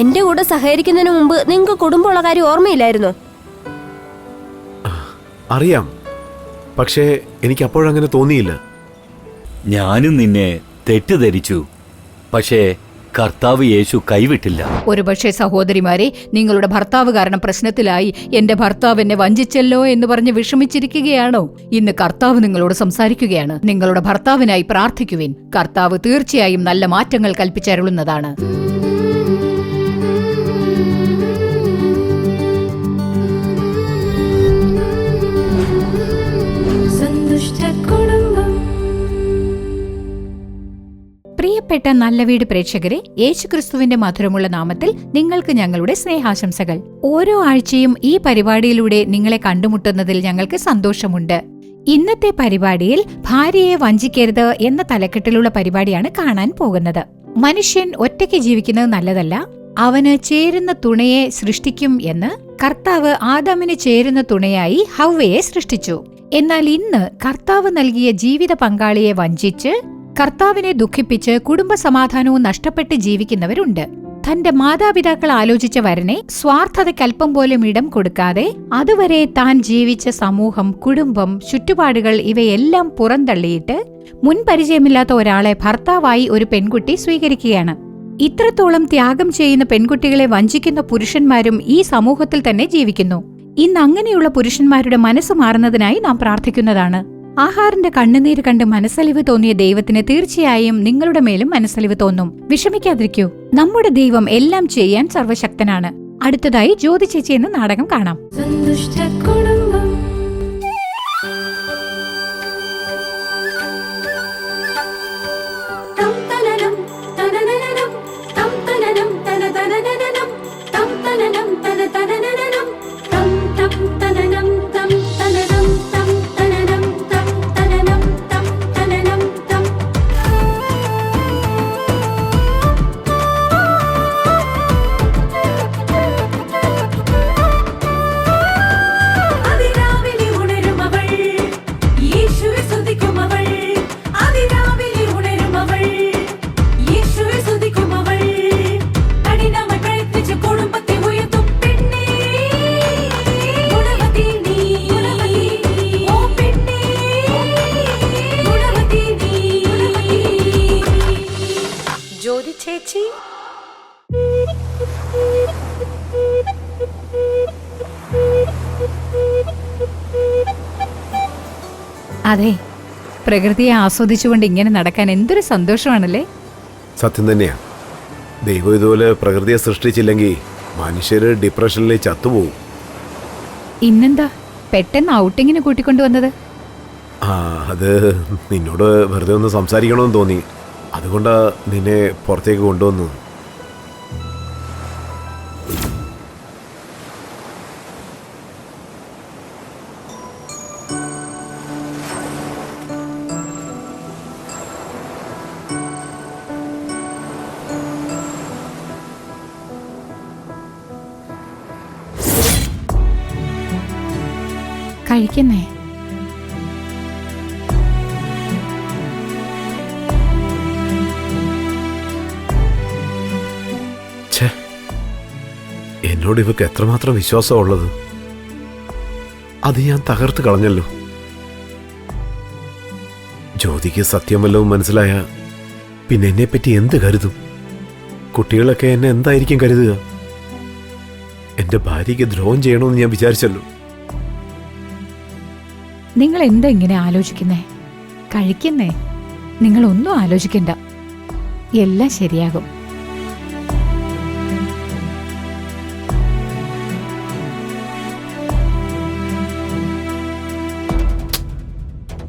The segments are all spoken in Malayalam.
എന്റെ കൂടെ സഹകരിക്കുന്നതിന് മുമ്പ് നിങ്ങൾക്ക് കുടുംബമുള്ള കാര്യം ഓർമ്മയില്ലായിരുന്നോ? അറിയാം, പക്ഷേ എനിക്ക് അപ്പോഴങ്ങനെ തോന്നിയില്ല. ഞാനും നിന്നെ തെറ്റിദ്ധരിച്ചു, പക്ഷേ കർത്താവ് യേശു കൈവിട്ടില്ല. ഒരുപക്ഷെ സഹോദരിമാരെ, നിങ്ങളുടെ ഭർത്താവ് കാരണം പ്രശ്നത്തിലായി എന്റെ ഭർത്താവ് എന്നെ വഞ്ചിച്ചല്ലോ എന്ന് പറഞ്ഞ് വിഷമിച്ചിരിക്കുകയാണോ? ഇന്ന് കർത്താവ് നിങ്ങളോട് സംസാരിക്കുകയാണ്. നിങ്ങളുടെ ഭർത്താവിനായി പ്രാർത്ഥിക്കുവിൻ. കർത്താവ് തീർച്ചയായും നല്ല മാറ്റങ്ങൾ കൽപ്പിച്ചരുളുന്നതാണ്. പ്രിയപ്പെട്ട നല്ല വീട് പ്രേക്ഷകരെ, യേശുക്രിസ്തുവിന്റെ മധുരമുള്ള നാമത്തിൽ നിങ്ങൾക്ക് ഞങ്ങളുടെ സ്നേഹാശംസകൾ. ഓരോ ആഴ്ചയും ഈ പരിപാടിയിലൂടെ നിങ്ങളെ കണ്ടുമുട്ടുന്നതിൽ ഞങ്ങൾക്ക് സന്തോഷമുണ്ട്. ഇന്നത്തെ പരിപാടിയിൽ ഭാര്യയെ വഞ്ചിക്കരുത് എന്ന തലക്കെട്ടിലുള്ള പരിപാടിയാണ് കാണാൻ പോകുന്നത്. മനുഷ്യൻ ഒറ്റയ്ക്ക് ജീവിക്കുന്നത് നല്ലതല്ല, അവന് ചേരുന്ന തുണയെ സൃഷ്ടിക്കും എന്ന് കർത്താവ് ആദാമിന് ചേരുന്ന തുണയായി ഹവ്വയെ സൃഷ്ടിച്ചു. എന്നാൽ ഇന്ന് കർത്താവ് നൽകിയ ജീവിത പങ്കാളിയെ വഞ്ചിച്ച് കർത്താവിനെ ദുഃഖിപ്പിച്ച് കുടുംബ സമാധാനവും നഷ്ടപ്പെട്ട് ജീവിക്കുന്നവരുണ്ട്. തന്റെ മാതാപിതാക്കൾ ആലോചിച്ച വരനെ സ്വാർത്ഥതയ്ക്കൽപ്പം പോലും ഇടം കൊടുക്കാതെ അതുവരെ താൻ ജീവിച്ച സമൂഹം, കുടുംബം, ചുറ്റുപാടുകൾ ഇവയെല്ലാം പുറന്തള്ളിയിട്ട് മുൻപരിചയമില്ലാത്ത ഒരാളെ ഭർത്താവായി ഒരു പെൺകുട്ടി സ്വീകരിക്കുകയാണ്. ഇത്രത്തോളം ത്യാഗം ചെയ്യുന്ന പെൺകുട്ടികളെ വഞ്ചിക്കുന്ന പുരുഷന്മാരും ഈ സമൂഹത്തിൽ തന്നെ ജീവിക്കുന്നു. ഇന്ന് അങ്ങനെയുള്ള പുരുഷന്മാരുടെ മനസ്സ് മാറുന്നതിനായി നാം പ്രാർത്ഥിക്കുന്നതാണ്. ആഹാറിന്റെ കണ്ണുനീര് കണ്ട് മനസ്സലിവ് തോന്നിയ ദൈവത്തിന് തീർച്ചയായും നിങ്ങളുടെ മേലും മനസ്സലിവ് തോന്നും. വിഷമിക്കാതിരിക്കൂ, നമ്മുടെ ദൈവം എല്ലാം ചെയ്യാൻ സർവശക്തനാണ്. അടുത്തതായി ജ്യോതി ചേച്ചി എന്ന നാടകം കാണാം. ചേച്ചി, അതെ, പ്രകൃതിയെ ആസ്വദിച്ചുകൊണ്ട് ഇങ്ങനെ നടക്കാൻ എന്തൊരു സന്തോഷമാണല്ലേ. സത്യം തന്നെയാ. ദൈവം ഇതുപോലെ പ്രകൃതിയെ സൃഷ്ടിച്ചില്ലെങ്കിൽ മനുഷ്യര് ഡിപ്രഷനിൽ ചത്തുപോകും. ഇന്നെന്താ പെട്ടെന്ന് ഔട്ടിങ്ങിന് കൂട്ടിക്കൊണ്ടുവന്നത്? അത് നിന്നോട് വെറുതെ ഒന്ന് സംസാരിക്കണമെന്ന് തോന്നി, അതുകൊണ്ടാ നിന്നെ പുറത്തേക്ക് കൊണ്ടുവന്നു. കഴിക്കുന്നേ? എന്നോട് ഇവക്ക് എത്രമാത്രം വിശ്വാസമുള്ളത്, അത് ഞാൻ തകർത്ത് കളഞ്ഞല്ലോ. ജ്യോതിക്ക് സത്യം വല്ലതും മനസ്സിലായ പിന്നെ എന്നെപ്പറ്റി എന്ത് കരുതും? കുട്ടികളൊക്കെ എന്നെ എന്തായിരിക്കും കരുതുക? എന്റെ ഭാര്യയ്ക്ക് ദ്രോഹം ചെയ്യണമെന്ന് ഞാൻ വിചാരിച്ചല്ലോ. നിങ്ങൾ എന്താ ഇങ്ങനെ ആലോചിക്കുന്നേ? കഴിക്കുന്നേ? നിങ്ങളൊന്നും ആലോചിക്കണ്ട, എല്ലാം ശരിയാകും.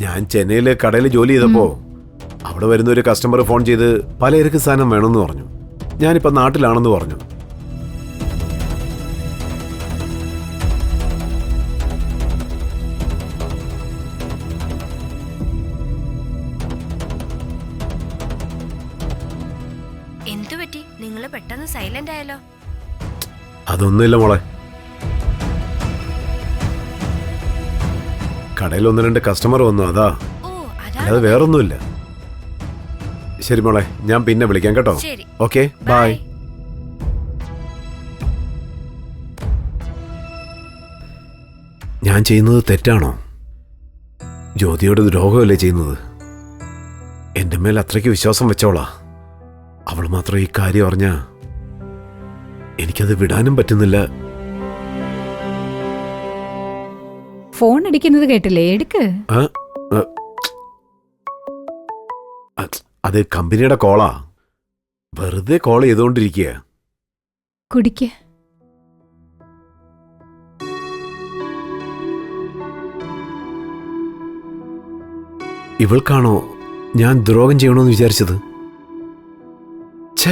ഞാൻ ചെന്നൈയിലെ കടയിൽ ജോലി ചെയ്തപ്പോ അവിടെ വരുന്ന ഒരു കസ്റ്റമർ ഫോൺ ചെയ്ത് പലചരക്ക് സാധനം വേണമെന്ന് പറഞ്ഞു. ഞാനിപ്പോ നാട്ടിലാണെന്ന് പറഞ്ഞു. എന്തുപറ്റി? നിങ്ങള് പെട്ടെന്ന് സൈലന്റ് ആയല്ലോ. അതൊന്നുമില്ല മോളെ, കടയിൽ 1-2 കസ്റ്റമർ വന്നു, അതാ. അല്ലാതെ വേറൊന്നുമില്ല. ശരി മോളെ, ഞാൻ പിന്നെ വിളിക്കാം കേട്ടോ. Okay, bye. ഞാൻ ചെയ്യുന്നത് തെറ്റാണോ? ജ്യോതിയോട് ദ്രോഹമല്ലേ ചെയ്യുന്നത്? എന്റെ മേൽ അത്രയ്ക്ക് വിശ്വാസം വെച്ചോളാ. അവൾ മാത്രം ഈ കാര്യം അറിഞ്ഞാ എനിക്കത് വിടാനും പറ്റുന്നില്ല. ഫോൺ അടിക്കുന്നത് കേട്ടില്ലേ? എടുക്ക്. അത് കമ്പനിയുടെ കോളാ. വെറുതെ കോൾ ചെയ്തുകൊണ്ടിരിക്കുക. കുടിക്ക്. ഇവൾക്കാണോ ഞാൻ ദ്രോഹം ചെയ്യണമെന്ന് വിചാരിച്ചത്? ഛേ,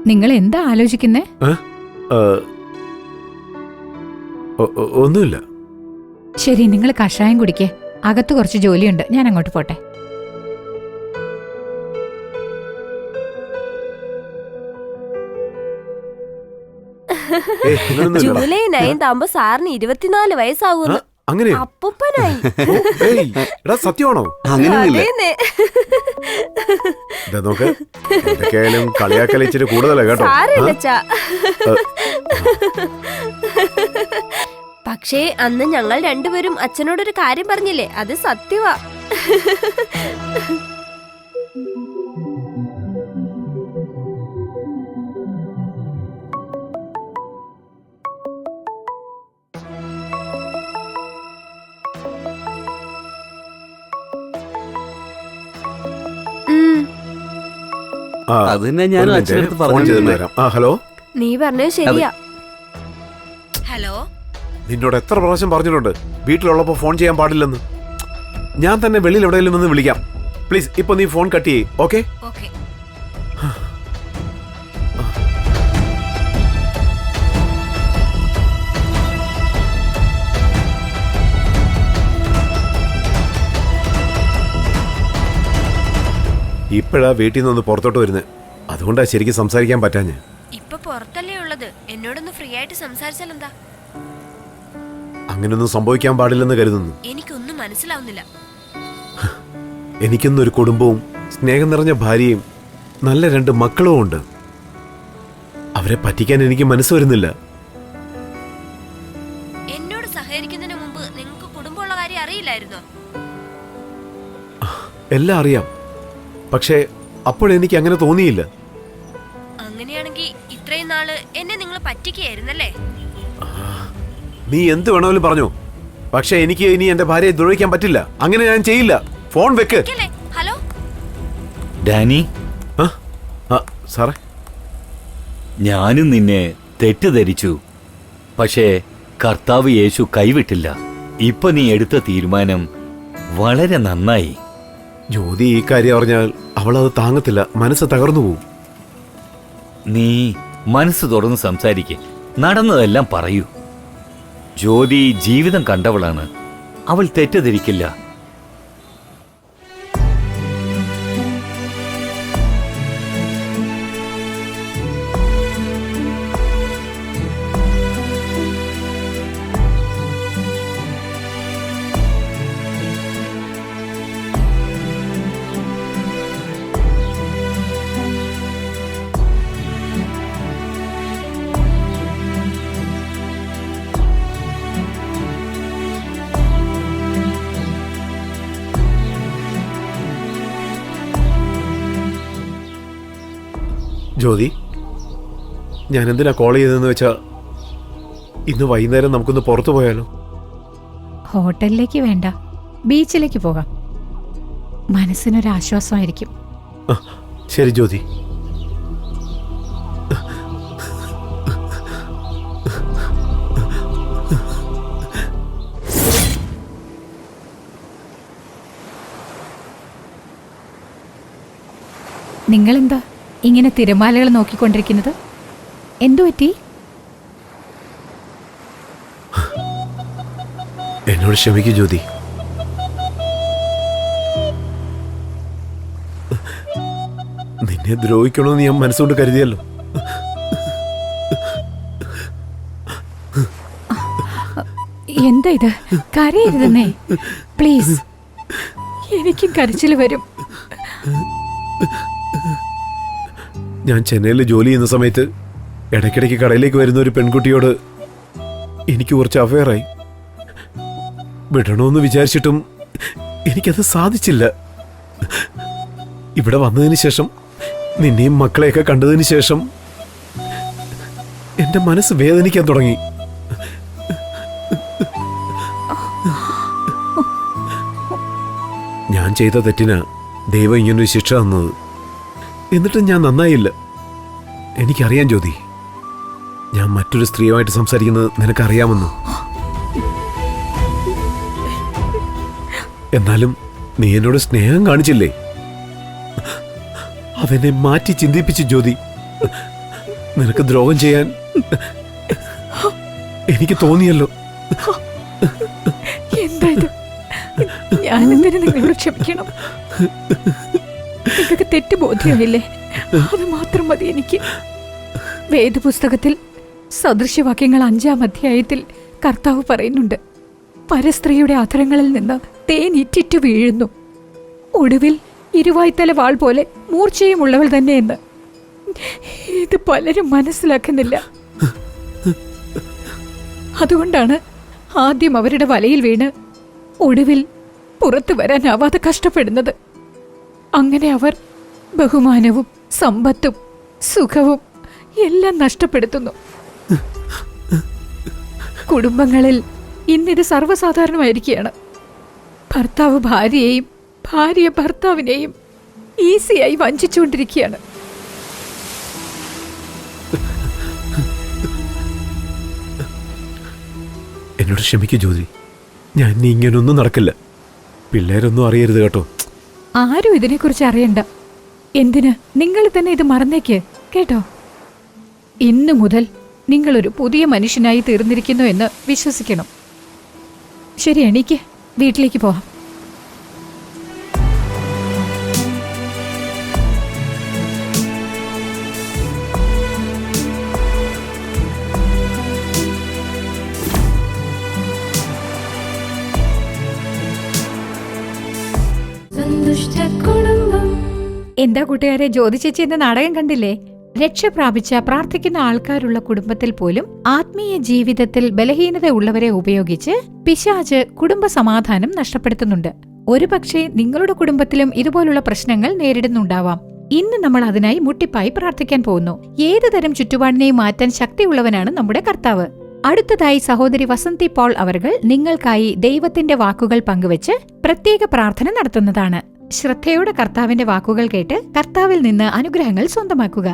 നിങ്ങൾ എന്താ ആലോചിക്കുന്നേ? ഒന്നുമില്ല. ശരി, നിങ്ങൾ കഷായം കുടിക്കേ. അകത്ത് കുറച്ച് ജോലിയുണ്ട്, ഞാൻ അങ്ങോട്ട് പോട്ടെ. ജൂലൈ 9 ആകുമ്പോ സാറിന് 24 വയസ്സാവൂന്ന്. അങ്ങനെ അപ്പൂപ്പനായി. സത്യമാണോ? അതേന്നെ. നോക്ക്, എന്തൊക്കെയായാലും കളിയാക്കൽ ഇച്ചിരി കൂടുതലാ കേട്ടോ. സാരമില്ലച്ചാ. പക്ഷേ അന്ന് ഞങ്ങൾ രണ്ടുപേരും അച്ഛനോടൊരു കാര്യം പറഞ്ഞില്ലേ, അത് സത്യവാ. അത് തന്നെ ഞാൻ അച്ഛനടുത്ത് പറഞ്ഞു. ഹലോ, നീ പറഞ്ഞത് ശരിയാ. ഹലോ, നിന്നോട് എത്ര പ്രാവശ്യം പറഞ്ഞിട്ടുണ്ട് വീട്ടിലുള്ളപ്പോ ഫോൺ ചെയ്യാൻ പാടില്ലെന്ന്? ഞാൻ തന്നെ വെളിയിൽ എവിടെയെങ്കിലും ഒന്ന് വിളിക്കാം. പ്ലീസ് ഇപ്പൊ നീ ഫോൺ കട്ട് ചെയ്യ്. ഓക്കെ? ഓക്കെ. ഇപ്പോഴാ വീട്ടിൽ നിന്ന് പുറത്തോട്ട് വരുന്നത്. അതുകൊണ്ടാ ശരിക്കും സംസാരിക്കാൻ പറ്റാഞ്ഞ്. ഇപ്പൊ പുറത്തല്ലേ ഉള്ളത്, എന്നോടൊന്ന് ഫ്രീ ആയിട്ട് സംസാരിച്ചാലെന്താ? അങ്ങനൊന്നും സംഭവിക്കാൻ പാടില്ലെന്ന് കരുതുന്നു. എനിക്കൊന്നും മനസ്സിലാവുന്നില്ല. എനിക്കൊന്നൊരു കുടുംബവും സ്നേഹം നിറഞ്ഞ ഭാര്യയും നല്ല 2 മക്കളും ഉണ്ട്. അവരെ പറ്റിക്കാൻ എനിക്ക് മനസ്സ് വരുന്നില്ല. എന്നോട് സഹകരിക്കുന്നതിന് മുമ്പ് നിങ്ങൾക്ക് കുടുംബമുള്ള കാര്യം അറിയില്ലായിരുന്നോ? എല്ലാം അറിയാം, പക്ഷേ അപ്പോഴെനിക്ക് അങ്ങനെ തോന്നിയില്ല. അങ്ങനെയാണെങ്കിൽ ഇത്രയും നാള് എന്നെ നിങ്ങൾ പറ്റിക്കുകയായിരുന്നല്ലേ? നീ എന്ത് വേണമെങ്കിലും പറഞ്ഞോ, പക്ഷെ എനിക്ക് ഇനി എന്റെ ഭാര്യയെ ദ്രോഹിക്കാൻ പറ്റില്ല. അങ്ങനെ ഞാൻ ചെയ്യില്ല. ഫോൺ വെക്ക്. ഹലോ ഡാനി, സാറേ, ഞാനും നിന്നെ തെറ്റിദ്ധരിച്ചു. പക്ഷേ കർത്താവ് യേശു കൈവിട്ടില്ല. ഇപ്പൊ നീ എടുത്ത തീരുമാനം വളരെ നന്നായി. ജ്യോതി ഈ കാര്യം അറിഞ്ഞാൽ അവളത് താങ്ങത്തില്ല, മനസ്സ് തകർന്നു പോവും. നീ മനസ്സ് തുറന്ന് സംസാരിക്കെ, നടന്നതെല്ലാം പറയൂ. ജ്യോതി ജീവിതം കണ്ടവളാണ്, അവൾ തെറ്റിദ്ധരിക്കില്ല. ജ്യോതി, ഞാൻ എന്തിനാ കോൾ ചെയ്തതെന്ന് വെച്ചാ, ഇന്ന് വൈകുന്നേരം നമുക്കൊന്ന് പുറത്തു പോയാലോ? ഹോട്ടലിലേക്ക് വേണ്ട, ബീച്ചിലേക്ക് പോകാം. മനസ്സിനൊരാശ്വാസമായിരിക്കും. ശരി ജ്യോതി. നിങ്ങളെന്താ ഇങ്ങനെ തിരമാലകൾ നോക്കിക്കൊണ്ടിരിക്കുന്നത്? എന്തു പറ്റി? എന്നോട് ക്ഷമിക്കൂ ജ്യോതി. നിന്നെ ദ്രോഹിക്കണമെന്ന് ഞാൻ മനസ്സുകൊണ്ട് കരുതിയല്ലോ. എന്താ ഇത്? കരയരുതെന്നേ, പ്ലീസ്. എനിക്കും കരച്ചിൽ വരും. ഞാൻ ചെന്നൈയിൽ ജോലി ചെയ്യുന്ന സമയത്ത് ഇടയ്ക്കിടയ്ക്ക് കടയിലേക്ക് വരുന്ന ഒരു പെൺകുട്ടിയോട് എനിക്ക് കുറച്ച് അവെയറായി. വിടണമെന്ന് വിചാരിച്ചിട്ടും എനിക്കത് സാധിച്ചില്ല. ഇവിടെ വന്നതിന് ശേഷം, നിന്നെയും മക്കളെയൊക്കെ കണ്ടതിന് ശേഷം എന്റെ മനസ്സ് വേദനിക്കാൻ തുടങ്ങി. ഞാൻ ചെയ്ത തെറ്റിനാ ദൈവം ഇങ്ങനൊരു ശിക്ഷ തന്നത്. എന്നിട്ടും ഞാൻ നന്നായില്ല. എനിക്കറിയാം ജ്യോതി, ഞാൻ മറ്റൊരു സ്ത്രീയുമായിട്ട് സംസാരിക്കുന്നത് നിനക്കറിയാമെന്ന്. എന്നാലും നീ എന്നോട് സ്നേഹം കാണിച്ചില്ലേ? അതെന്നെ മാറ്റി ചിന്തിപ്പിച്ചു ജ്യോതി. നിനക്ക് ദ്രോഹം ചെയ്യാൻ എനിക്ക് തോന്നിയല്ലോ. എന്തായത്? ഞാനെന്തിനു നിങ്ങളോട് ക്ഷമിക്കണം? ഇതൊക്കെ തെറ്റുബോധ്യമില്ലേ? അത് മാത്രം മതി എനിക്ക്. വേദപുസ്തകത്തിൽ സദൃശ്യവാക്യങ്ങൾ 5-ാം അധ്യായത്തിൽ കർത്താവ് പറയുന്നുണ്ട്, പരസ്ത്രീയുടെ അധരങ്ങളിൽ നിന്ന് തേൻ ഇറ്റിറ്റു വീഴുന്നു, ഒടുവിൽ ഇരുവായ്ത്തല വാൾ പോലെ മൂർച്ചയുമുള്ളവൾ തന്നെയെന്ന്. ഇത് പലരും മനസ്സിലാക്കുന്നില്ല. അതുകൊണ്ടാണ് ആദ്യം അവരുടെ വലയിൽ വീണ് ഒടുവിൽ പുറത്തു വരാനാവാതെ കഷ്ടപ്പെടുന്നത്. അങ്ങനെ അവർ ബഹുമാനവും സമ്പത്തും സുഖവും എല്ലാം നഷ്ടപ്പെടുത്തുന്നു. കുടുംബങ്ങളിൽ ഇന്നിത് സർവ്വസാധാരണമായിരിക്കുകയാണ്. ഭർത്താവ് ഭാര്യയെയും ഭാര്യ ഭർത്താവിനെയും ഈസിയായി വഞ്ചിച്ചുകൊണ്ടിരിക്കുകയാണ്. എന്നോട് ക്ഷമിക്കൂ ജ്യോതി, ഞാൻ ഇനി ഇങ്ങനൊന്നും നടക്കില്ല. പിള്ളേരൊന്നും അറിയരുത് കേട്ടോ. ആരും ഇതിനെക്കുറിച്ച് അറിയണ്ട. എന്തിന്? നിങ്ങൾ തന്നെ ഇത് മറന്നേക്ക് കേട്ടോ. ഇന്നു മുതൽ നിങ്ങളൊരു പുതിയ മനുഷ്യനായി തീർന്നിരിക്കുന്നു എന്ന് വിശ്വസിക്കണം. ശരി, എണീക്ക്, വീട്ടിലേക്ക് പോവാം. എന്താ കൂട്ടുകാരെ, ജ്യോതി ചേച്ചി എന്ന നാടകം കണ്ടില്ലേ? രക്ഷ പ്രാപിച്ച പ്രാർത്ഥിക്കുന്ന ആൾക്കാരുള്ള കുടുംബത്തിൽ പോലും ആത്മീയ ജീവിതത്തിൽ ബലഹീനത ഉള്ളവരെ ഉപയോഗിച്ച് പിശാച് കുടുംബ സമാധാനം നഷ്ടപ്പെടുത്തുന്നുണ്ട്. ഒരുപക്ഷെ നിങ്ങളുടെ കുടുംബത്തിലും ഇതുപോലുള്ള പ്രശ്നങ്ങൾ നേരിടുന്നുണ്ടാവാം. ഇന്ന് നമ്മൾ അതിനായി മുട്ടിപ്പായി പ്രാർത്ഥിക്കാൻ പോകുന്നു. ഏതുതരം ചുറ്റുപാടിനെയും മാറ്റാൻ ശക്തിയുള്ളവനാണ് നമ്മുടെ കർത്താവ്. അടുത്തതായി സഹോദരി വസന്തി പോൾ അവർകൾ നിങ്ങൾക്കായി ദൈവത്തിന്റെ വാക്കുകൾ പങ്കുവച്ച് പ്രത്യേക പ്രാർത്ഥന നടത്തുന്നതാണ്. ശ്രദ്ധയോടെ കർത്താവിന്റെ വാക്കുകൾ കേട്ട് കർത്താവിൽ നിന്ന് അനുഗ്രഹങ്ങൾ സ്വന്തമാക്കുക.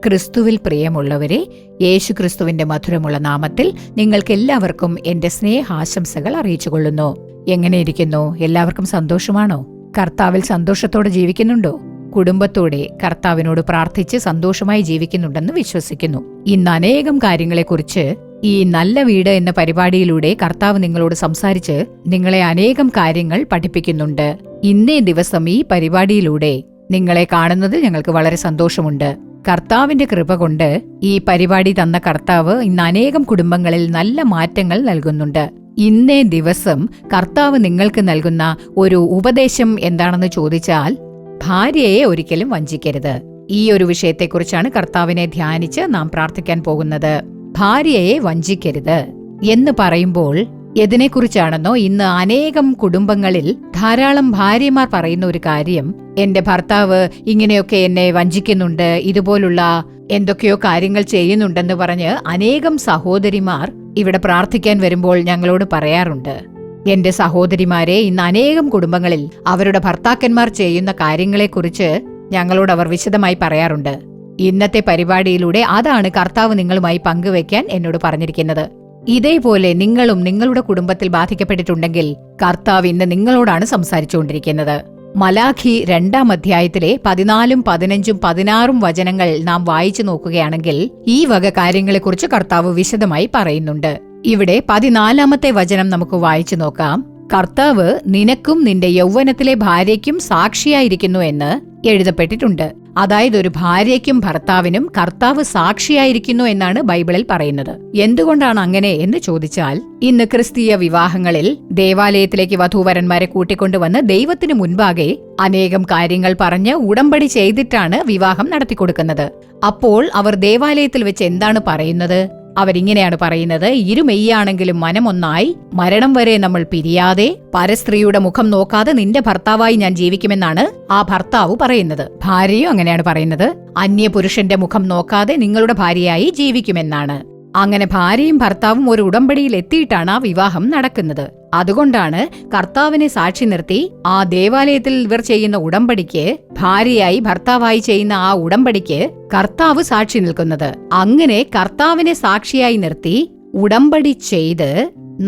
ക്രിസ്തുവിൽ പ്രിയമുള്ളവരെ, യേശു ക്രിസ്തുവിന്റെ മധുരമുള്ള നാമത്തിൽ നിങ്ങൾക്കെല്ലാവർക്കും എന്റെ സ്നേഹാശംസകൾ അറിയിച്ചുകൊള്ളുന്നു. എങ്ങനെയിരിക്കുന്നു? എല്ലാവർക്കും സന്തോഷമാണോ? കർത്താവിൽ സന്തോഷത്തോടെ ജീവിക്കുന്നുണ്ടോ? കുടുംബത്തോടെ കർത്താവിനോട് പ്രാർത്ഥിച്ച് സന്തോഷമായി ജീവിക്കുന്നുണ്ടെന്ന് വിശ്വസിക്കുന്നു. ഇന്ന് അനേകം കാര്യങ്ങളെക്കുറിച്ച് ഈ നല്ല വീട് എന്ന പരിപാടിയിലൂടെ കർത്താവ് നിങ്ങളോട് സംസാരിച്ച് നിങ്ങളെ അനേകം കാര്യങ്ങൾ പഠിപ്പിക്കുന്നുണ്ട്. ഇന്നേ ദിവസം ഈ പരിപാടിയിലൂടെ നിങ്ങളെ കാണുന്നതിൽ ഞങ്ങൾക്ക് വളരെ സന്തോഷമുണ്ട്. കർത്താവിന്റെ കൃപ കൊണ്ട് ഈ പരിപാടി തന്ന കർത്താവ് ഇന്ന് അനേകം കുടുംബങ്ങളിൽ നല്ല മാറ്റങ്ങൾ നൽകുന്നുണ്ട്. ഇന്നേ ദിവസം കർത്താവ് നിങ്ങൾക്ക് നൽകുന്ന ഒരു ഉപദേശം എന്താണെന്ന് ചോദിച്ചാൽ, ഭാര്യയെ ഒരിക്കലും വഞ്ചിക്കരുത്. ഈ ഒരു വിഷയത്തെക്കുറിച്ചാണ് കർത്താവിനെ ധ്യാനിച്ച് നാം പ്രാർത്ഥിക്കാൻ പോകുന്നത്. ഭാര്യയെ വഞ്ചിക്കരുത് എന്ന് പറയുമ്പോൾ എതിനെക്കുറിച്ചാണെന്നോ? ഇന്ന് അനേകം കുടുംബങ്ങളിൽ ധാരാളം ഭാര്യമാർ പറയുന്ന ഒരു കാര്യം, എന്റെ ഭർത്താവ് ഇങ്ങനെയൊക്കെ എന്നെ വഞ്ചിക്കുന്നുണ്ട്, ഇതുപോലുള്ള എന്തൊക്കെയോ കാര്യങ്ങൾ ചെയ്യുന്നുണ്ടെന്ന് പറഞ്ഞ് അനേകം സഹോദരിമാർ ഇവിടെ പ്രാർത്ഥിക്കാൻ വരുമ്പോൾ ഞങ്ങളോട് പറയാറുണ്ട്. എന്റെ സഹോദരിമാരെ, ഇന്ന് അനേകം കുടുംബങ്ങളിൽ അവരുടെ ഭർത്താക്കന്മാർ ചെയ്യുന്ന കാര്യങ്ങളെക്കുറിച്ച് ഞങ്ങളോട് അവർ വിശദമായി പറയാറുണ്ട്. ഇന്നത്തെ പരിപാടിയിലൂടെ അതാണ് കർത്താവ് നിങ്ങളുമായി പങ്കുവെക്കാൻ എന്നോട് പറഞ്ഞിരിക്കുന്നത്. ഇതേപോലെ നിങ്ങളും നിങ്ങളുടെ കുടുംബത്തിൽ ബാധിക്കപ്പെട്ടിട്ടുണ്ടെങ്കിൽ കർത്താവ് ഇന്ന് നിങ്ങളോടാണ് സംസാരിച്ചുകൊണ്ടിരിക്കുന്നത്. മലാഖി 2-ാം അധ്യായത്തിലെ 14, 15, 16 വചനങ്ങൾ നാം വായിച്ചു നോക്കുകയാണെങ്കിൽ ഈ വക കാര്യങ്ങളെക്കുറിച്ച് കർത്താവ് വിശദമായി പറയുന്നുണ്ട്. ഇവിടെ 14-ാമത്തെ വചനം നമുക്ക് വായിച്ചു നോക്കാം. കർത്താവ് നിനക്കും നിന്റെ യൗവനത്തിലെ ഭാര്യയ്ക്കും സാക്ഷിയായിരിക്കുന്നു എന്ന് എഴുതപ്പെട്ടിട്ടുണ്ട്. അതായത് ഒരു ഭാര്യയ്ക്കും ഭർത്താവിനും കർത്താവ് സാക്ഷിയായിരിക്കുന്നു എന്നാണ് ബൈബിളിൽ പറയുന്നത്. എന്തുകൊണ്ടാണ് അങ്ങനെ എന്ന് ചോദിച്ചാൽ, ഇന്ന് ക്രിസ്തീയ വിവാഹങ്ങളിൽ ദേവാലയത്തിലേക്ക് വധൂവരന്മാരെ കൂട്ടിക്കൊണ്ടുവന്ന് ദൈവത്തിനു മുൻപാകെ അനേകം കാര്യങ്ങൾ പറഞ്ഞ് ഉടമ്പടി ചെയ്തിട്ടാണ് വിവാഹം നടത്തിക്കൊടുക്കുന്നത്. അപ്പോൾ അവർ ദേവാലയത്തിൽ വെച്ച് എന്താണ് പറയുന്നത്? അവരിങ്ങനെയാണ് പറയുന്നത്: ഇരുമെയ്യാണെങ്കിലും മനമൊന്നായി, മരണം വരെ നമ്മൾ പിരിയാതെ, പരസ്ത്രീയുടെ മുഖം നോക്കാതെ നിന്റെ ഭർത്താവായി ഞാൻ ജീവിക്കുമെന്നാണ് ആ ഭർത്താവ് പറയുന്നത്. ഭാര്യയും അങ്ങനെയാണ് പറയുന്നത്: അന്യപുരുഷന്റെ മുഖം നോക്കാതെ നിങ്ങളുടെ ഭാര്യയായി ജീവിക്കുമെന്നാണ്. അങ്ങനെ ഭാര്യയും ഭർത്താവും ഒരു ഉടമ്പടിയിൽ എത്തിയിട്ടാണ് ആ വിവാഹം നടക്കുന്നത്. അതുകൊണ്ടാണ് കർത്താവിനെ സാക്ഷി നിർത്തി ആ ദേവാലയത്തിൽ ഇവർ ചെയ്യുന്ന ഉടമ്പടിക്ക്, ഭാര്യയായി ഭർത്താവായി ചെയ്യുന്ന ആ ഉടമ്പടിക്ക് കർത്താവ് സാക്ഷി നിൽക്കുന്നത്. അങ്ങനെ കർത്താവിനെ സാക്ഷിയായി നിർത്തി ഉടമ്പടി ചെയ്ത്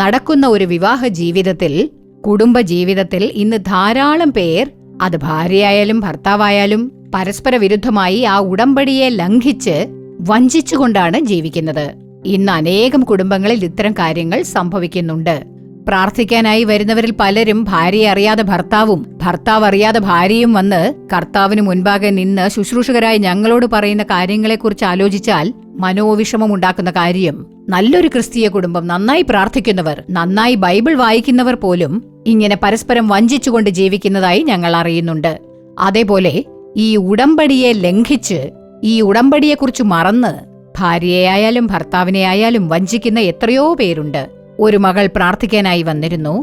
നടക്കുന്ന ഒരു വിവാഹ ജീവിതത്തിൽ, കുടുംബ ജീവിതത്തിൽ ഇന്ന് ധാരാളം പേർ, അത് ഭാര്യയായാലും ഭർത്താവായാലും, പരസ്പര വിരുദ്ധമായി ആ ഉടമ്പടിയെ ലംഘിച്ച് വഞ്ചിച്ചുകൊണ്ടാണ് ജീവിക്കുന്നത്. ഇന്ന് അനേകം കുടുംബങ്ങളിൽ ഇത്തരം കാര്യങ്ങൾ സംഭവിക്കുന്നുണ്ട്. പ്രാർത്ഥിക്കാനായി വരുന്നവരിൽ പലരും ഭാര്യയെ അറിയാതെ ഭർത്താവും, ഭർത്താവ് അറിയാതെ ഭാര്യയും വന്ന് കർത്താവിന് മുൻപാകെ നിന്ന് ശുശ്രൂഷകരായി ഞങ്ങളോട് പറയുന്ന കാര്യങ്ങളെക്കുറിച്ച് ആലോചിച്ചാൽ മനോവിഷമം ഉണ്ടാക്കുന്ന കാര്യം, നല്ലൊരു ക്രിസ്തീയ കുടുംബം, നന്നായി പ്രാർത്ഥിക്കുന്നവർ, നന്നായി ബൈബിൾ വായിക്കുന്നവർ പോലും ഇങ്ങനെ പരസ്പരം വഞ്ചിച്ചുകൊണ്ട് ജീവിക്കുന്നതായി ഞങ്ങൾ അറിയുന്നുണ്ട്. അതേപോലെ ഈ ഉടമ്പടിയെ ലംഘിച്ച്, ഈ ഉടമ്പടിയെക്കുറിച്ച് മറന്ന് ഭാര്യയായാലും ഭർത്താവിനെയായാലും വഞ്ചിക്കുന്ന എത്രയോ പേരുണ്ട്. ഒരു മകൾ പ്രാർത്ഥിക്കാനായി വന്നിരുന്നു.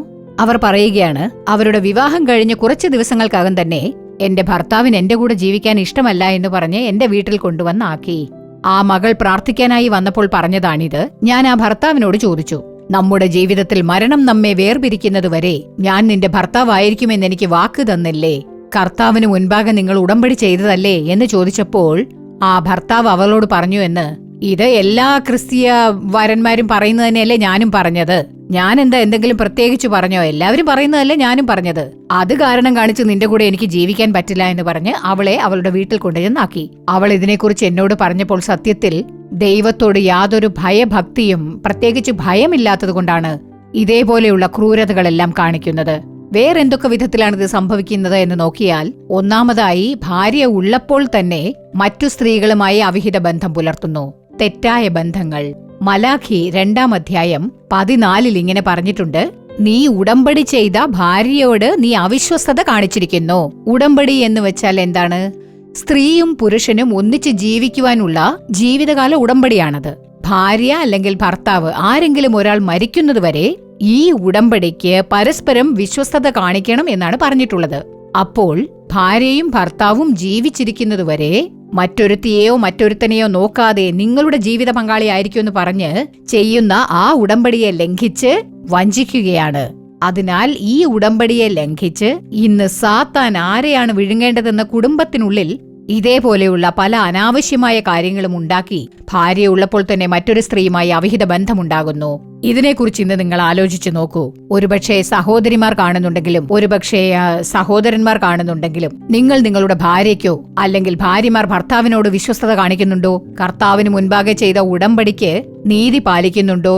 അവർ പറയുകയാണ്, അവരുടെ വിവാഹം കഴിഞ്ഞ് കുറച്ച് ദിവസങ്ങൾക്കകം തന്നെ എന്റെ ഭർത്താവിന് എന്റെ കൂടെ ജീവിക്കാൻ ഇഷ്ടമല്ല എന്ന് പറഞ്ഞ് എന്റെ വീട്ടിൽ കൊണ്ടുവന്നാക്കി. ആ മകൾ പ്രാർത്ഥിക്കാനായി വന്നപ്പോൾ പറഞ്ഞതാണിത്. ഞാൻ ആ ഭർത്താവിനോട് ചോദിച്ചു, നമ്മുടെ ജീവിതത്തിൽ മരണം നമ്മെ വേർപിരിക്കുന്നതുവരെ ഞാൻ നിന്റെ ഭർത്താവായിരിക്കുമെന്ന് എനിക്ക് വാക്ക് തന്നില്ലേ? കർത്താവിന് മുൻപാകെ നിങ്ങൾ ഉടമ്പടി ചെയ്തതല്ലേ എന്ന് ചോദിച്ചപ്പോൾ ആ ഭർത്താവ് അവളോട് പറഞ്ഞു എന്ന്, ഇത് എല്ലാ ക്രിസ്തീയ വരന്മാരും പറയുന്നത് തന്നെയല്ലേ ഞാനും പറഞ്ഞത്. ഞാൻ എന്തെങ്കിലും പ്രത്യേകിച്ച് പറഞ്ഞോ? എല്ലാവരും പറയുന്നതല്ലേ ഞാനും പറഞ്ഞത്. അത് കാരണം കാണിച്ച് നിന്റെ കൂടെ എനിക്ക് ജീവിക്കാൻ പറ്റില്ല എന്ന് പറഞ്ഞ് അവളെ അവളുടെ വീട്ടിൽ കൊണ്ടുചെന്നാക്കി. അവൾ ഇതിനെക്കുറിച്ച് എന്നോട് പറഞ്ഞപ്പോൾ സത്യത്തിൽ ദൈവത്തോട് യാതൊരു ഭയഭക്തിയും, പ്രത്യേകിച്ച് ഭയമില്ലാത്തതുകൊണ്ടാണ് ഇതേപോലെയുള്ള ക്രൂരതകളെല്ലാം കാണിക്കുന്നത്. വേറെന്തൊക്കെ വിധത്തിലാണ് ഇത് സംഭവിക്കുന്നത് എന്ന് നോക്കിയാൽ, ഒന്നാമതായി ഭാര്യ ഉള്ളപ്പോൾ തന്നെ മറ്റു സ്ത്രീകളുമായി അവിഹിത ബന്ധം പുലർത്തുന്നു. തെറ്റായ ബന്ധങ്ങൾ. മലാഖി 2-ാം അധ്യായം 14 ഇങ്ങനെ പറഞ്ഞിട്ടുണ്ട്: നീ ഉടമ്പടി ചെയ്ത ഭാര്യയോട് നീ അവിശ്വസ്തത കാണിച്ചിരിക്കുന്നു. ഉടമ്പടി എന്ന് വെച്ചാൽ എന്താണ്? സ്ത്രീയും പുരുഷനും ഒന്നിച്ച് ജീവിക്കുവാനുള്ള ജീവിതകാല ഉടമ്പടിയാണത്. ഭാര്യ അല്ലെങ്കിൽ ഭർത്താവ് ആരെങ്കിലും ഒരാൾ മരിക്കുന്നതുവരെ ഈ ഉടമ്പടിക്ക് പരസ്പരം വിശ്വസ്തത കാണിക്കണം എന്നാണ് പറഞ്ഞിട്ടുള്ളത്. അപ്പോൾ ഭാര്യയും ഭർത്താവും ജീവിച്ചിരിക്കുന്നതുവരെ മറ്റൊരുത്തിയെയോ മറ്റൊരുത്തനെയോ നോക്കാതെ നിങ്ങളുടെ ജീവിത പങ്കാളിയായിരിക്കുമെന്ന് പറഞ്ഞ് ചെയ്യുന്ന ആ ഉടമ്പടിയെ ലംഘിച്ച് വഞ്ചിക്കുകയാണ്. അതിനാൽ ഈ ഉടമ്പടിയെ ലംഘിച്ച് ഇന്ന് സാത്താൻ ആരെയാണ് വിഴുങ്ങേണ്ടതെന്ന കുടുംബത്തിനുള്ളിൽ ഇതേപോലെയുള്ള പല അനാവശ്യമായ കാര്യങ്ങളും ഉണ്ടാക്കി ഭാര്യയുള്ളപ്പോൾ തന്നെ മറ്റൊരു സ്ത്രീയുമായി അവിഹിത ബന്ധമുണ്ടാകുന്നു. ഇതിനെക്കുറിച്ച് ഇന്ന് നിങ്ങൾ ആലോചിച്ചു നോക്കൂ. ഒരുപക്ഷെ സഹോദരിമാർ കാണുന്നുണ്ടെങ്കിലും, ഒരുപക്ഷെ സഹോദരന്മാർ കാണുന്നുണ്ടെങ്കിലും, നിങ്ങൾ നിങ്ങളുടെ ഭാര്യയ്ക്കോ അല്ലെങ്കിൽ ഭാര്യമാർ ഭർത്താവിനോട് വിശ്വസ്തത കാണിക്കുന്നുണ്ടോ? കർത്താവിന് മുൻപാകെ ചെയ്ത ഉടമ്പടിക്ക് നീതി പാലിക്കുന്നുണ്ടോ?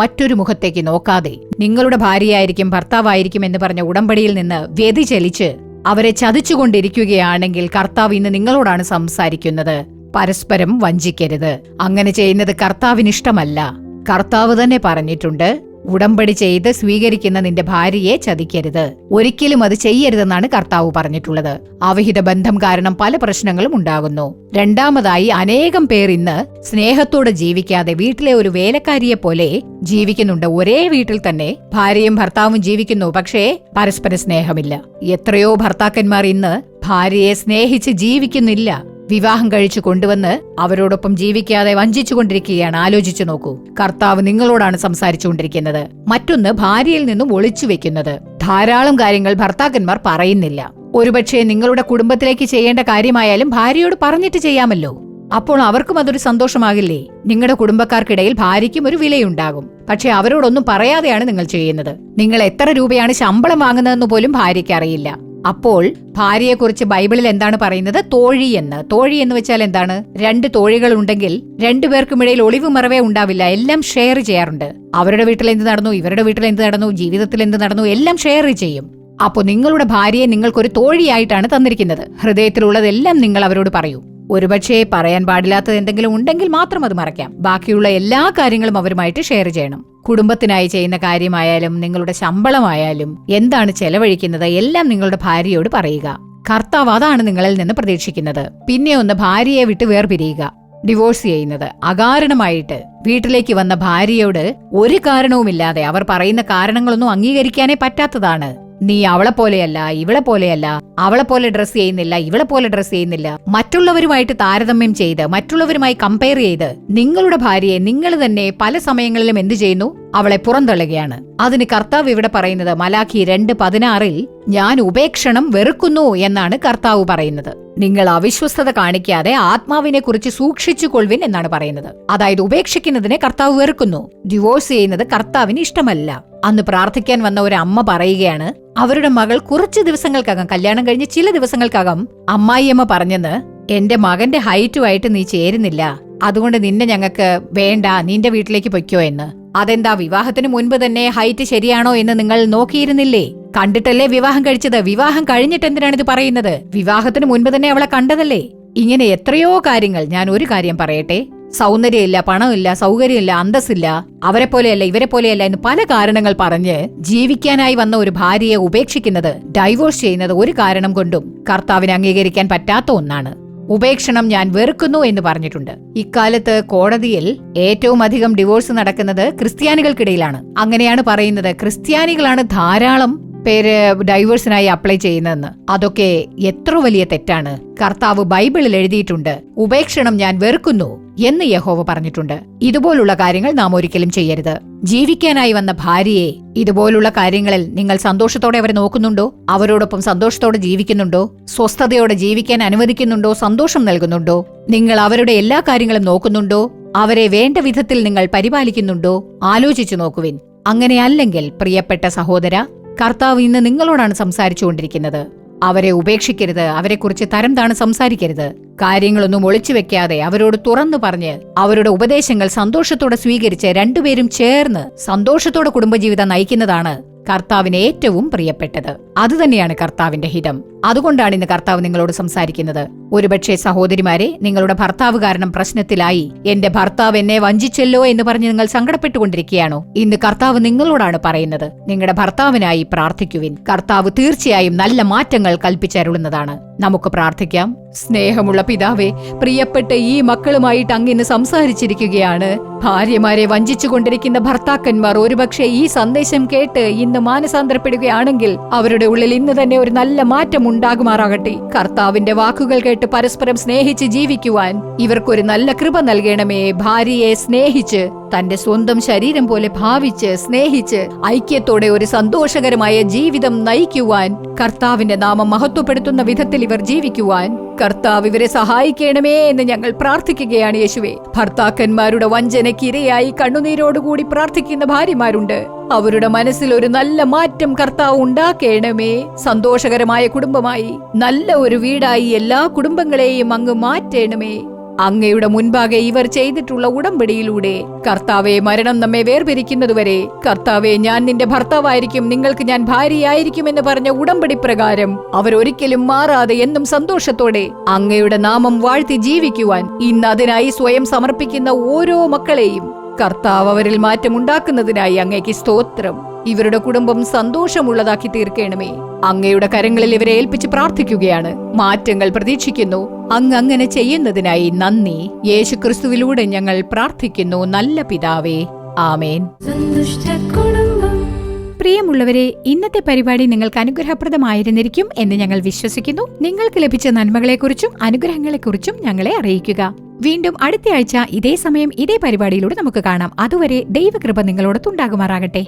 മറ്റൊരു മുഖത്തേക്ക് നോക്കാതെ നിങ്ങളുടെ ഭാര്യയായിരിക്കും ഭർത്താവായിരിക്കും എന്ന് പറഞ്ഞ ഉടമ്പടിയിൽ നിന്ന് വ്യതിചലിച്ച് അവരെ ചതിച്ചുകൊണ്ടിരിക്കുകയാണെങ്കിൽ കർത്താവ് ഇന്ന് നിങ്ങളോടാണ് സംസാരിക്കുന്നത്. പരസ്പരം വഞ്ചിക്കരുത്. അങ്ങനെ ചെയ്യുന്നത് കർത്താവിനിഷ്ടമല്ല. കർത്താവ് തന്നെ പറഞ്ഞിട്ടുണ്ട്, ഉടമ്പടി ചെയ്ത് സ്വീകരിക്കുന്ന നിന്റെ ഭാര്യയെ ചതിക്കരുത്. ഒരിക്കലും അത് ചെയ്യരുതെന്നാണ് കർത്താവ് പറഞ്ഞിട്ടുള്ളത്. അവിഹിത ബന്ധം കാരണം പല പ്രശ്നങ്ങളും ഉണ്ടാകുന്നു. രണ്ടാമതായി, അനേകം പേർ ഇന്ന് സ്നേഹത്തോടെ ജീവിക്കാതെ വീട്ടിലെ ഒരു വേലക്കാരിയെ പോലെ ജീവിക്കുന്നുണ്ട്. ഒരേ വീട്ടിൽ തന്നെ ഭാര്യയും ഭർത്താവും ജീവിക്കുന്നു, പക്ഷേ പരസ്പര സ്നേഹമില്ല. എത്രയോ ഭർത്താക്കന്മാർ ഇന്ന് ഭാര്യയെ സ്നേഹിച്ച് ജീവിക്കുന്നില്ല. വിവാഹം കഴിച്ചു കൊണ്ടുവന്ന് അവരോടൊപ്പം ജീവിക്കാതെ വഞ്ചിച്ചുകൊണ്ടിരിക്കുകയാണ്. ആലോചിച്ചു നോക്കൂ. കർത്താവ് നിങ്ങളോടാണ് സംസാരിച്ചുകൊണ്ടിരിക്കുന്നത്. മറ്റൊന്ന്, ഭാര്യയിൽ നിന്നും ഒളിച്ചു വെക്കുന്നത്. ധാരാളം കാര്യങ്ങൾ ഭർത്താക്കന്മാർ പറയുന്നില്ല. ഒരുപക്ഷെ നിങ്ങളുടെ കുടുംബത്തിലേക്ക് ചെയ്യേണ്ട കാര്യമായാലും ഭാര്യയോട് പറഞ്ഞിട്ട് ചെയ്യാമല്ലോ. അപ്പോൾ അവർക്കും അതൊരു സന്തോഷമാകില്ലേ? നിങ്ങളുടെ കുടുംബക്കാർക്കിടയിൽ ഭാര്യയ്ക്കും ഒരു വിലയുണ്ടാകും. പക്ഷെ അവരോടൊന്നും പറയാതെയാണ് നിങ്ങൾ ചെയ്യുന്നത്. നിങ്ങൾ എത്ര രൂപയാണ് ശമ്പളം വാങ്ങുന്നതെന്ന് പോലും ഭാര്യയ്ക്ക് അറിയില്ല. അപ്പോൾ ഭാര്യയെക്കുറിച്ച് ബൈബിളിൽ എന്താണ് പറയുന്നത്? തോഴി എന്ന്. തോഴി എന്ന് വെച്ചാൽ എന്താണ്? 2 തോഴികൾ ഉണ്ടെങ്കിൽ 2 പേർക്കുമിടയിൽ ഒളിവ് മറവേ ഉണ്ടാവില്ല. എല്ലാം ഷെയർ ചെയ്യാറുണ്ട്. അവരുടെ വീട്ടിൽ എന്ത് നടന്നു, ഇവരുടെ വീട്ടിൽ എന്ത് നടന്നു, ജീവിതത്തിൽ എന്ത് നടന്നു, എല്ലാം ഷെയർ ചെയ്യും. അപ്പോ നിങ്ങളുടെ ഭാര്യയെ നിങ്ങൾക്കൊരു തോഴിയായിട്ടാണ് തന്നിരിക്കുന്നത്. ഹൃദയത്തിലുള്ളതെല്ലാം നിങ്ങൾ അവരോട് പറയൂ. ഒരുപക്ഷെ പറയാൻ പാടില്ലാത്തത് എന്തെങ്കിലും ഉണ്ടെങ്കിൽ മാത്രം അത് മറയ്ക്കാം. ബാക്കിയുള്ള എല്ലാ കാര്യങ്ങളും അവരുമായിട്ട് ഷെയർ ചെയ്യണം. കുടുംബത്തിനായി ചെയ്യുന്ന കാര്യമായാലും നിങ്ങളുടെ ശമ്പളമായാലും എന്താണ് ചെലവഴിക്കുന്നത് എല്ലാം നിങ്ങളുടെ ഭാര്യയോട് പറയുക. കർത്താവ് അതാണ് നിങ്ങളിൽ നിന്ന് പ്രതീക്ഷിക്കുന്നത്. പിന്നെ ഒന്ന്, ഭാര്യയെ വിട്ട് വേർപിരിയുക. ഡിവോഴ്സ് ചെയ്യുന്നത് അകാരണമായിട്ട് വീട്ടിലേക്ക് വന്ന ഭാര്യയോട് ഒരു കാരണവുമില്ലാതെ അവർ പറയുന്ന കാരണങ്ങളൊന്നും അംഗീകരിക്കാനേ പറ്റാത്തതാണ്. നീ അവളെ പോലെയല്ല, ഇവളെ പോലെയല്ല, അവളെ പോലെ ഡ്രസ് ചെയ്യുന്നില്ല, ഇവളെ പോലെ ഡ്രസ് ചെയ്യുന്നില്ല, മറ്റുള്ളവരുമായിട്ട് താരതമ്യം ചെയ്ത് മറ്റുള്ളവരുമായി കമ്പയർ ചെയ്ത് നിങ്ങളുടെ ഭാര്യയെ നിങ്ങൾ തന്നെ പല സമയങ്ങളിലും എന്തു ചെയ്യുന്നു? അവളെ പുറന്തള്ളുകയാണ്. അതിന് കർത്താവ് ഇവിടെ പറയുന്നത് മലാഖി 2:16 ഞാൻ ഉപേക്ഷണം വെറുക്കുന്നു എന്നാണ് കർത്താവ് പറയുന്നത്. നിങ്ങൾ അവിശ്വസ്തത കാണിക്കാതെ ആത്മാവിനെ കുറിച്ച് സൂക്ഷിച്ചുകൊള്ളുവിൻ എന്നാണ് പറയുന്നത്. അതായത് ഉപേക്ഷിക്കുന്നതിനെ കർത്താവ് വെറുക്കുന്നു. ഡിവോഴ്സ് ചെയ്യുന്നത് കർത്താവിന് ഇഷ്ടമല്ല. അന്ന് പ്രാർത്ഥിക്കാൻ വന്ന ഒരു അമ്മ പറയുകയാണ്, അവരുടെ മകൾ കുറച്ചു ദിവസങ്ങൾക്കകം, കല്യാണം കഴിഞ്ഞ് ചില ദിവസങ്ങൾക്കകം അമ്മായിയമ്മ പറഞ്ഞെന്ന്, എന്റെ മകന്റെ ഹൈറ്റുമായിട്ട് നീ ചേരുന്നില്ല, അതുകൊണ്ട് നിന്നെ ഞങ്ങൾക്ക് വേണ്ട, നിന്റെ വീട്ടിലേക്ക് പൊയ്ക്കോ എന്ന്. അതെന്താ, വിവാഹത്തിന് മുൻപ് തന്നെ ഹൈറ്റ് ശരിയാണോ എന്ന് നിങ്ങൾ നോക്കിയിരുന്നില്ലേ? കണ്ടിട്ടല്ലേ വിവാഹം കഴിച്ചത്? വിവാഹം കഴിഞ്ഞിട്ട് എന്തിനാണ് ഇത് പറയുന്നത്? വിവാഹത്തിന് മുൻപ് തന്നെ അവളെ കണ്ടതല്ലേ? ഇങ്ങനെ എത്രയോ കാര്യങ്ങൾ. ഞാൻ ഒരു കാര്യം പറയട്ടെ, സൗന്ദര്യമില്ല, പണമില്ല, സൗകര്യമില്ല, അന്തസ്സില്ല, അവരെ പോലെയല്ല, ഇവരെ പോലെയല്ല എന്ന് പല കാരണങ്ങൾ പറഞ്ഞ് ജീവിക്കാനായി വന്ന ഒരു ഭാര്യയെ ഉപേക്ഷിക്കുന്നത്, ഡൈവോഴ്സ് ചെയ്യുന്നത് ഒരു കാരണം കൊണ്ടും കർത്താവിന് അംഗീകരിക്കാൻ പറ്റാത്ത ഒന്നാണ്. ഉപേക്ഷണം ഞാൻ വെറുക്കുന്നു എന്ന് പറഞ്ഞിട്ടുണ്ട്. ഇക്കാലത്ത് കോടതിയിൽ ഏറ്റവും അധികം ഡിവോഴ്സ് നടക്കുന്നത് ക്രിസ്ത്യാനികൾക്കിടയിലാണ്. അങ്ങനെയാണ് പറയുന്നത്. ക്രിസ്ത്യാനികളാണ് ധാരാളം പേര് ഡൈവേഴ്സിനായി അപ്ലൈ ചെയ്യുന്നതെന്ന്. അതൊക്കെ എത്ര വലിയ തെറ്റാണ്. കർത്താവ് ബൈബിളിൽ എഴുതിയിട്ടുണ്ട്, ഉപേക്ഷണം ഞാൻ വെറുക്കുന്നു എന്ന് യഹോവ പറഞ്ഞിട്ടുണ്ട്. ഇതുപോലുള്ള കാര്യങ്ങൾ നാം ഒരിക്കലും ചെയ്യരുത്. ജീവിക്കാനായി വന്ന ഭാര്യയെ ഇതുപോലുള്ള കാര്യങ്ങളിൽ നിങ്ങൾ സന്തോഷത്തോടെ അവരെ നോക്കുന്നുണ്ടോ? അവരോടൊപ്പം സന്തോഷത്തോടെ ജീവിക്കുന്നുണ്ടോ? സ്വസ്ഥതയോടെ ജീവിക്കാൻ അനുവദിക്കുന്നുണ്ടോ? സന്തോഷം നൽകുന്നുണ്ടോ? നിങ്ങൾ അവരുടെ എല്ലാ കാര്യങ്ങളും നോക്കുന്നുണ്ടോ? അവരെ വേണ്ട വിധത്തിൽ നിങ്ങൾ പരിപാലിക്കുന്നുണ്ടോ? ആലോചിച്ചു നോക്കുവിൻ. അങ്ങനെയല്ലെങ്കിൽ പ്രിയപ്പെട്ട സഹോദര, കർത്താവ് ഇന്ന് നിങ്ങളോടാണ് സംസാരിച്ചുകൊണ്ടിരിക്കുന്നത്. അവരെ ഉപേക്ഷിക്കരുത്, അവരെക്കുറിച്ച് തരം താണ് സംസാരിക്കരുത്. കാര്യങ്ങളൊന്നും ഒളിച്ചു വെക്കാതെ അവരോട് തുറന്നു പറഞ്ഞ് അവരുടെ ഉപദേശങ്ങൾ സന്തോഷത്തോടെ സ്വീകരിച്ച് രണ്ടുപേരും ചേർന്ന് സന്തോഷത്തോടെ കുടുംബജീവിതം നയിക്കുന്നതാണ് കർത്താവിന് ഏറ്റവും പ്രിയപ്പെട്ടത്. അതുതന്നെയാണ് കർത്താവിന്റെ ഹിതം. അതുകൊണ്ടാണ് ഇന്ന് കർത്താവ് നിങ്ങളോട് സംസാരിക്കുന്നത്. ഒരുപക്ഷെ സഹോദരിമാരെ, നിങ്ങളുടെ ഭർത്താവ് കാരണം പ്രശ്നത്തിലായി, എന്റെ ഭർത്താവ് എന്നെ വഞ്ചിച്ചല്ലോ എന്ന് പറഞ്ഞ് നിങ്ങൾ സങ്കടപ്പെട്ടുകൊണ്ടിരിക്കുകയാണോ? ഇന്ന് കർത്താവ് നിങ്ങളോടാണ് പറയുന്നത്, നിങ്ങളുടെ ഭർത്താവിനായി പ്രാർത്ഥിക്കുവിൻ. കർത്താവ് തീർച്ചയായും നല്ല മാറ്റങ്ങൾ കൽപ്പിച്ചരുളുന്നതാണ്. നമുക്ക് പ്രാർത്ഥിക്കാം. സ്നേഹമുള്ള പിതാവേ, പ്രിയപ്പെട്ട ഈ മക്കളുമായിട്ട് അങ്ങിന്ന് സംസാരിച്ചിരിക്കുകയാണ്. ഭാര്യമാരെ വഞ്ചിച്ചുകൊണ്ടിരിക്കുന്ന ഭർത്താക്കന്മാർ ഒരുപക്ഷെ ഈ സന്ദേശം കേട്ട് ഇന്ന് മാനസാന്തരപ്പെടുകയാണെങ്കിൽ അവരുടെ ഉള്ളിൽ ഇന്ന് തന്നെ ഒരു നല്ല മാറ്റം ഉണ്ടാകുമാറാകട്ടെ. കർത്താവിന്റെ വാക്കുകൾ കേട്ട് പരസ്പരം സ്നേഹിച്ച് ജീവിക്കുവാൻ ഇവർക്കൊരു നല്ല കൃപ നൽകണമേ. ഭാര്യയെ സ്നേഹിച്ച് തന്റെ സ്വന്തം ശരീരം പോലെ ഭാവിച്ച് സ്നേഹിച്ച് ഐക്യത്തോടെ ഒരു സന്തോഷകരമായ ജീവിതം നയിക്കുവാൻ, കർത്താവിന്റെ നാമം മഹത്വപ്പെടുത്തുന്ന വിധത്തിൽ ഇവർ ജീവിക്കുവാൻ കർത്താവ് ഇവരെ സഹായിക്കണമേ എന്ന് ഞങ്ങൾ പ്രാർത്ഥിക്കുകയാണ് യേശുവേ. ഭർത്താക്കന്മാരുടെ വഞ്ചനയ്ക്കിരയായി കണ്ണുനീരോടുകൂടി പ്രാർത്ഥിക്കുന്ന ഭാര്യമാരുണ്ട്. അവരുടെ മനസ്സിൽ ഒരു നല്ല മാറ്റം കർത്താവ് ഉണ്ടാക്കേണമേ. സന്തോഷകരമായ കുടുംബമായി, നല്ല ഒരു വീടായി എല്ലാ കുടുംബങ്ങളെയും അങ്ങ് മാറ്റണമേ. അങ്ങയുടെ മുൻപാകെ ഇവർ ചെയ്തിട്ടുള്ള ഉടമ്പടിയിലൂടെ കർത്താവെ, മരണം നമ്മെ വേർപിരിക്കുന്നതുവരെ കർത്താവെ, ഞാൻ നിന്റെ ഭർത്താവായിരിക്കും, നിങ്ങൾക്ക് ഞാൻ ഭാര്യയായിരിക്കും എന്ന് പറഞ്ഞ ഉടമ്പടി പ്രകാരം അവരൊരിക്കലും മാറാതെ എന്നും സന്തോഷത്തോടെ അങ്ങയുടെ നാമം വാഴ്ത്തി ജീവിക്കുവാൻ ഇന്ന് അതിനായി സ്വയം സമർപ്പിക്കുന്ന ഓരോ മക്കളെയും കർത്താവ് അവരിൽ മാറ്റമുണ്ടാക്കുന്നതിനായി അങ്ങേക്ക് സ്തോത്രം. ഇവരുടെ കുടുംബം സന്തോഷമുള്ളതാക്കി തീർക്കണമേ. അങ്ങയുടെ കരങ്ങളിൽ ഇവരെ ഏൽപ്പിച്ച് പ്രാർത്ഥിക്കുകയാണ്. മാറ്റങ്ങൾ പ്രതീക്ഷിക്കുന്നു. അങ്ങ് അങ്ങനെ ചെയ്യുന്നതിനായി നന്ദി. യേശുക്രിസ്തുവിലൂടെ ഞങ്ങൾ പ്രാർത്ഥിക്കുന്നു, നല്ല പിതാവേ, ആമേൻ. പ്രിയമുള്ളവരെ, ഇന്നത്തെ പരിപാടി നിങ്ങൾക്ക് അനുഗ്രഹപ്രദമായിരുന്നിരിക്കും എന്ന് ഞങ്ങൾ വിശ്വസിക്കുന്നു. നിങ്ങൾക്ക് ലഭിച്ച നന്മകളെക്കുറിച്ചും അനുഗ്രഹങ്ങളെക്കുറിച്ചും ഞങ്ങളെ അറിയിക്കുക. വീണ്ടും അടുത്ത ആഴ്ച ഇതേ സമയം ഇതേ പരിപാടിയിലൂടെ നമുക്ക് കാണാം. അതുവരെ ദൈവകൃപ നിങ്ങളോടൊത്തുണ്ടാകുമാറാകട്ടെ.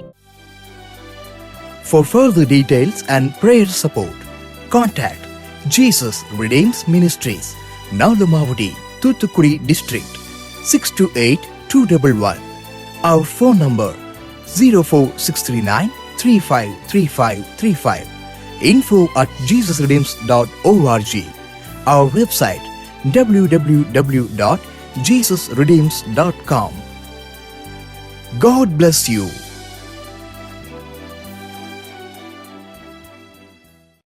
For further details and prayer support, contact Jesus Redeems Ministries, Nalumavudi, Thoothukudi District, 628-211. Our phone number 04639 353535. info@jesusredeems.org. Our website www.jesusredeems.com. God bless you.